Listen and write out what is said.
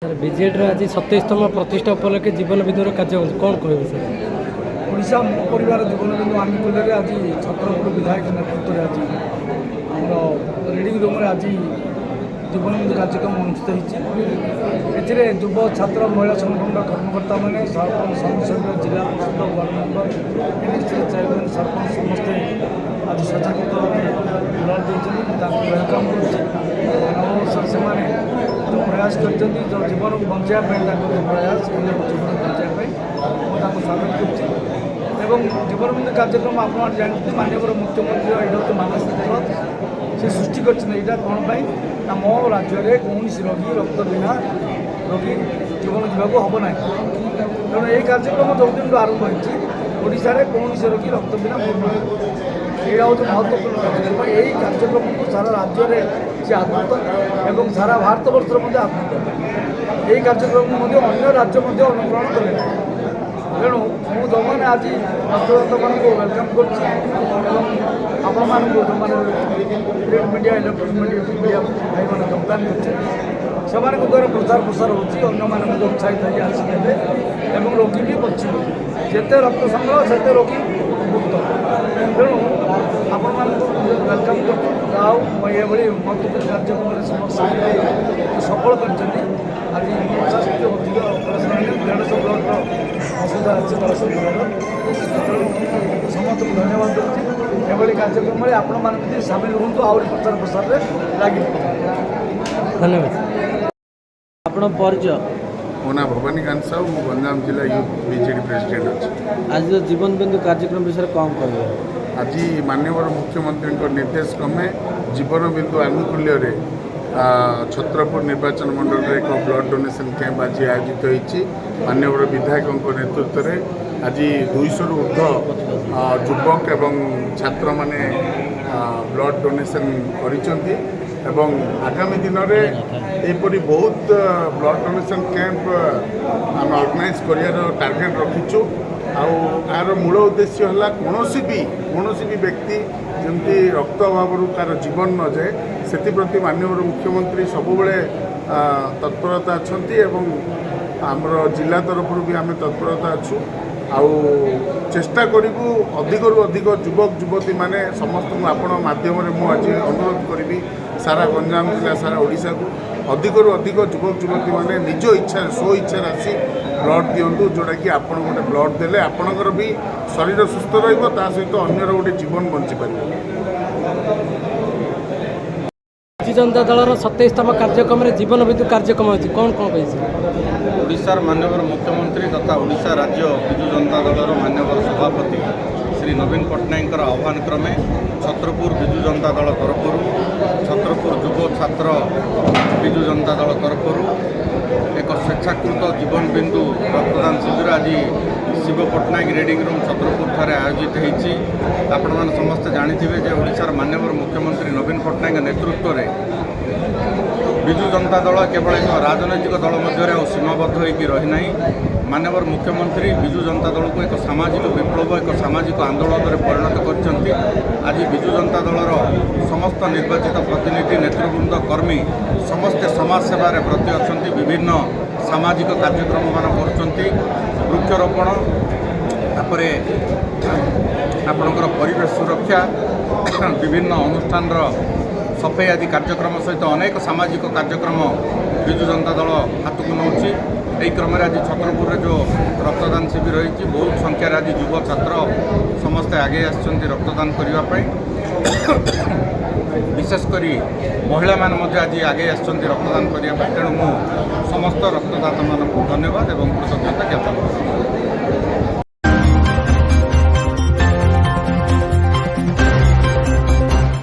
विजेडर आज 27तम प्रतिष्ठा उपलक्षे जीवन विद्युर कार्य कौन कह सर ओडिशा मो परिवार जीवन बिंदु आनुकूल्य आज छत्रपुर विधायक नेतृत्व आज रिडिंग रूम आज जीवन बिंदु कार्यक्रम अनुष्ठित होती युव छात्र महिला संगठन कर्मकर्ता मैंने सरपंच सदस्य जिला परिषद वार्ड मेम्बर चेयरमैन सरपंच समस्ते आज सजागत ब्लड देते वेलकम कर प्रयास कर जो जीवन को बचाई प्रयास जीवन बचाई स्वागत कर जीवन बिंदु कार्यक्रम आप जानते माननीय मुख्यमंत्री यहाँ मानस पत्र से सृष्टि कर कौन ना मो राज्य में कौन रोगी रक्त बिना रोगी जीवन जीवाक हम ना तेणु यही कार्यक्रम जो दिन आरंभ होशार कौन रोगी रक्त बिना यहाँ हूँ महत्वपूर्ण कार्यक्रम यही कार्यक्रम को सारा राज्य में सी आदृत एवं सारा भारत वर्ष आदृत यही कार्यक्रम अन्य राज्य अनुकरण कले तेणु मुझे जो मैंने आज मतदाता मान वेलकम कर प्रिंट मीडिया इलेक्ट्रोनिक मीडिया भाई मैंने योगदान कर द्वारा प्रचार प्रसार होने उत्साहित होगी आसिके रोगी भी बचे जिते रक्त संग्रह से रोगी मुक्त तेणु आपण वेलकम कर ये महत्वपूर्ण कार्यक्रम समस्त सफल कर आज 50 अधिक ऑपरेशन 150 ब्लड असुविधा अच्छी बरस समस्त को धन्यवाद दूसरी एभली कार्यक्रम में आपण मैंने सामिल हूँ आहरी प्रचार प्रसार में लगे धन्यवाद आपण परिचय मो ना भवानीकांत साहू मु गंजाम जिला यूथ बीजेडी प्रेसिडेंट अच्छी आज जीवन बिंदु कार्यक्रम विषय कौन कहे आज माननीय मुख्यमंत्री निर्देश क्रमे जीवन बिंदु आनुकूल्य छत्रपुर निर्वाचन मंडल एक ब्लड डोनेशन कैंप आज आयोजित होती माननीय विधायकों नेतृत्व में आज 200 रु ऊर्ध्व युवक एवं छात्र माने ब्लड डोनेशन करिसेंती एवं आगामी दिन में यहपरी बहुत ब्लड डोनेशन कैंप आम ऑर्गेनाइज कर टार्गेट रखीचु आर मूल उद्देश्य है कौन भी व्यक्ति जमती रक्त अभाव तार जीवन न जाए से प्रति माननीय मुख्यमंत्री सबुबले तत्परता अच्छा आमर जिला तरफ भी आम तत्परता अच्छु चेष्टा करूँ अधिक अधिक युवक युवती माने समस्त आपण माध्यम मुझे अनुरोध करी सारा गंजाम जिला सारा ओडिशा को अधिक अधिक युवक युवती माने निज इच्छा स्व इच्छा आसी ब्लड दिंतु जोटा कि आपण गोटे ब्लड देले आपणकर भी शरीर सुस्थ रहा सहित अन्यर गोटे जीवन बंची पार। भारतीय जनता दल 27तम कार्यक्रम में जीवन बिंदु कार्यक्रम होती कौन कौन कही ओडिशार माननीय मुख्यमंत्री तथा ओडिशा राज्य विजु जनता दल माननीय सभापति श्री नवीन पट्टनायक आह्वान क्रमे छत्रपुर विजु जनता दल तरफ छत्रपुर युव छात्र विजु जनता दल तरफ एक स्वेच्छाकृत जीवन बिंदु रक्तदान शिविर आज शिव पट्टनायक रिडिंग रूम छत्रपुर ठारे आयोजित होती आपण मैंने समस्ते जानी ओडिशार माननीय मुख्यमंत्री नवीन पट्टनायक नेतृत्व में विजु जनता दल केवल एक राजनैतिक दल मध्य सीमाबद्ध होगी रही माननीय मुख्यमंत्री विजु जनता दल को एक सामाजिक विप्लव एक सामाजिक आंदोलन में परिणत कर आज विजु जनता दलर समस्त निर्वाचित प्रतिनिधि नेतृवृंद कर्मी समस्ते समाज सेवार ब्रती अच्छा विभिन्न सामाजिक कार्यक्रम मान कर वृक्षरोपण तापर आपणकर परिवेश सुरक्षा विभिन्न अनुष्ठान सफाई आदि कार्यक्रम सहित अनेक सामाजिक कार्यक्रम विजु जनता दल हाथ को नौ क्रम आज छत्रपुर जो रक्तदान शिविर रही बहुत संख्यार आज युव छात्र समस्ते आगे रक्तदान करने विशेषकर महिला मान आज आगे रक्तदान करने तेणु मु समस्त रक्तदाता मानक धन्यवाद और कृतज्ञता ज्ञापन।